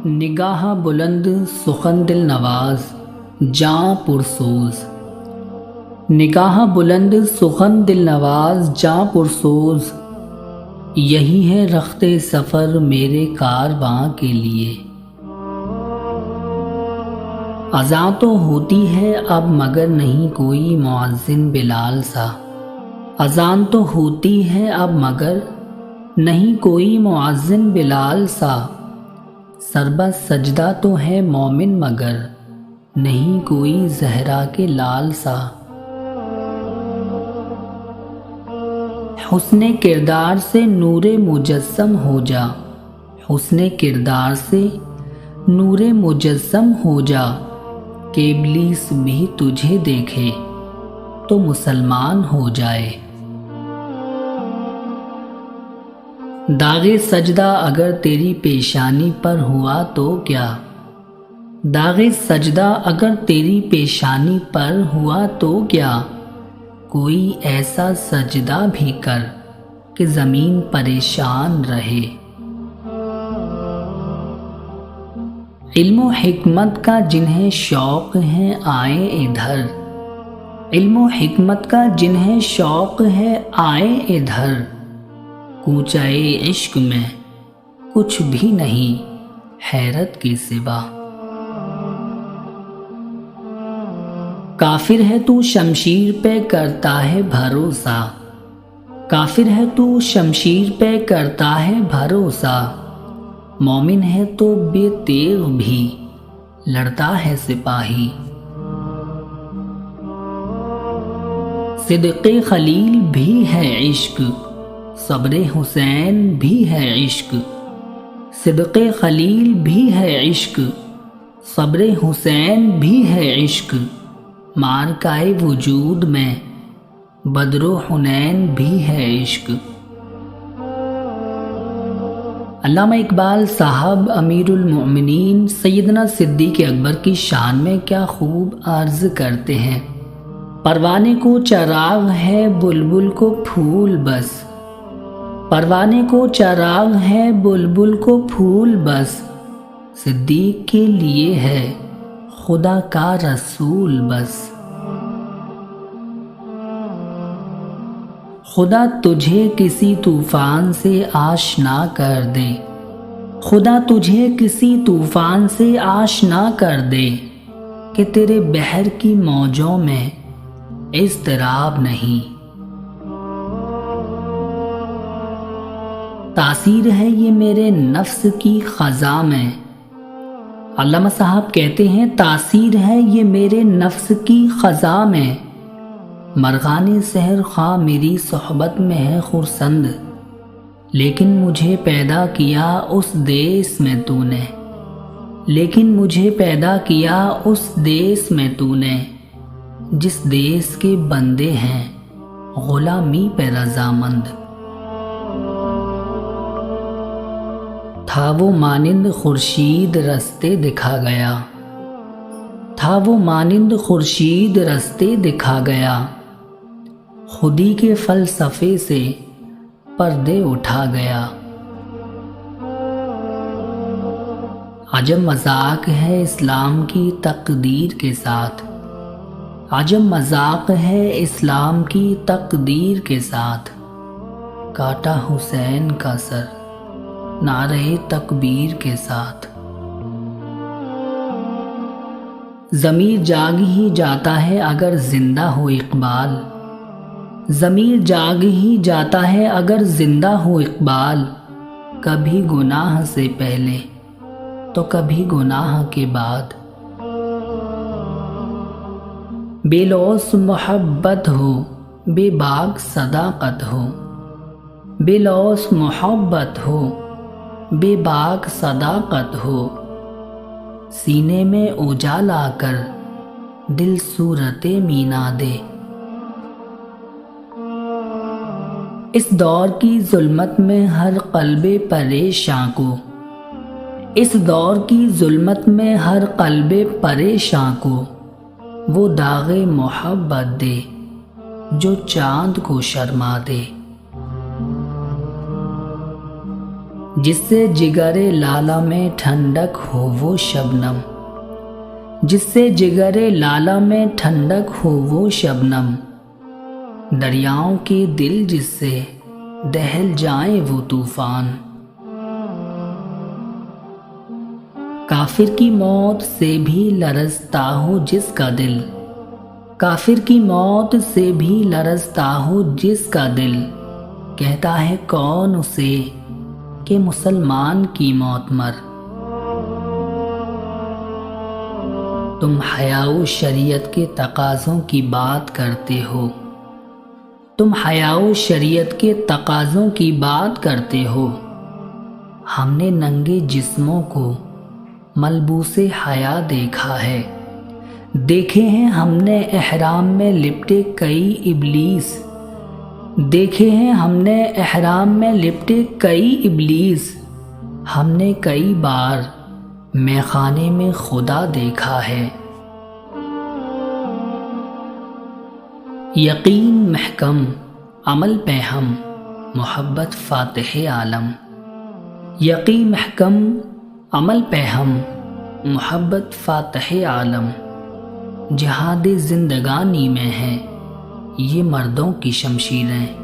نگاہ بلند سخن دل نواز جاں پرسوز، نگاہ بلند سخن دل نواز جاں پرسوز، یہی ہے رخت سفر میرے کارواں کے لیے۔ اذاں تو ہوتی ہے اب مگر نہیں کوئی مؤذن بلال سا، اذان تو ہوتی ہے اب مگر نہیں کوئی مؤذن بلال سا، سربہ سجدہ تو ہے مومن مگر نہیں کوئی زہرا کے لال سا۔ حسن کردار سے نور مجسم ہو جا، حسن کردار سے نور مجسم ہو جا، کہ ابلیس بھی تجھے دیکھے تو مسلمان ہو جائے۔ داغ سجدہ اگر تیری پیشانی پر ہوا تو کیا، داغ سجدہ اگر تیری پیشانی پر ہوا تو کیا، کوئی ایسا سجدہ بھی کر کہ زمین پریشان رہے۔ علم و حکمت کا جنہیں شوق ہے آئیں ادھر، علم و حکمت کا جنہیں شوق ہے آئیں ادھر، کوچائے عشق میں کچھ بھی نہیں حیرت کے سوا۔ کافر ہے تو شمشیر پہ کرتا ہے بھروسہ، کافر ہے تو شمشیر پہ کرتا ہے بھروسہ، مومن ہے تو بے تیغ بھی لڑتا ہے سپاہی۔ صدق خلیل بھی ہے عشق، صبر حسین بھی ہے عشق، صدق خلیل بھی ہے عشق، صبر حسین بھی ہے عشق، معرکہ وجود میں بدر و حنین بھی ہے عشق۔ علامہ اقبال صاحب امیر المؤمنین سیدنا صدیق اکبر کی شان میں کیا خوب عرض کرتے ہیں، پروانے کو چراغ ہے بلبل کو پھول بس، پروانے کو چراغ ہے بلبل کو پھول بس، صدیق کے لیے ہے خدا کا رسول بس۔ خدا تجھے کسی طوفان سے آشنا کر دے، خدا تجھے کسی طوفان سے آشنا کر دے، کہ تیرے بحر کی موجوں میں اضطراب نہیں۔ تاثیر ہے یہ میرے نفس کی خزاں میں، علامہ صاحب کہتے ہیں تاثیر ہے یہ میرے نفس کی خزاں میں، مرغان سحر خواہ میری صحبت میں ہے خرسند، لیکن مجھے پیدا کیا اس دیس میں تو نے، لیکن مجھے پیدا کیا اس دیس میں تو نے، جس دیس کے بندے ہیں غلامی پہ رضامند۔ تھا وہ مانند خورشید رستے دکھا گیا، تھا وہ مانند خورشید رستے دکھا گیا، خودی کے فلسفے سے پردے اٹھا گیا۔ عجب مذاق ہے اسلام کی تقدیر کے ساتھ، عجب مذاق ہے اسلام کی تقدیر کے ساتھ، کاٹا حسین کا سر نعرہ تکبیر کے ساتھ۔ ضمیر جاگ ہی جاتا ہے اگر زندہ ہو اقبال، ضمیر جاگ ہی جاتا ہے اگر زندہ ہو اقبال، کبھی گناہ سے پہلے تو کبھی گناہ کے بعد۔ بے لوث محبت ہو بے باک صداقت ہو، بے لوث محبت ہو بے باک صداقت ہو، سینے میں اجالا کر دل صورت مینا دے۔ اس دور کی ظلمت میں ہر قلب پریشاں کو، اس دور کی ظلمت میں ہر قلب پریشاں کو، وہ داغ محبت دے جو چاند کو شرما دے۔ جس سے جگر لالہ میں ٹھنڈک ہو وہ شبنم، جس سے جگر لالہ میں ٹھنڈک ہو وہ شبنم، دریاؤں کے دل جس سے دہل جائیں وہ طوفان۔ کافر کی موت سے بھی لرزتا ہو جس کا دل، کافر کی موت سے بھی لرزتا ہو جس کا دل، کہتا ہے کون اسے کہ مسلمان کی موت مر۔ تم حیا و شریعت کے تقاضوں کی بات کرتے ہو، تم حیا و شریعت کے تقاضوں کی بات کرتے ہو، ہم نے ننگے جسموں کو ملبوس حیا دیکھا ہے، دیکھے ہیں ہم نے احرام میں لپٹے کئی ابلیس، دیکھے ہیں ہم نے احرام میں لپٹے کئی ابلیس، ہم نے کئی بار میخانے میں خدا دیکھا ہے۔ یقین محکم عمل پہ ہم محبت فاتح عالم، یقین محکم عمل پہ ہم محبت فاتح عالم، جہاد زندگانی میں ہیں یہ مردوں کی شمشیریں۔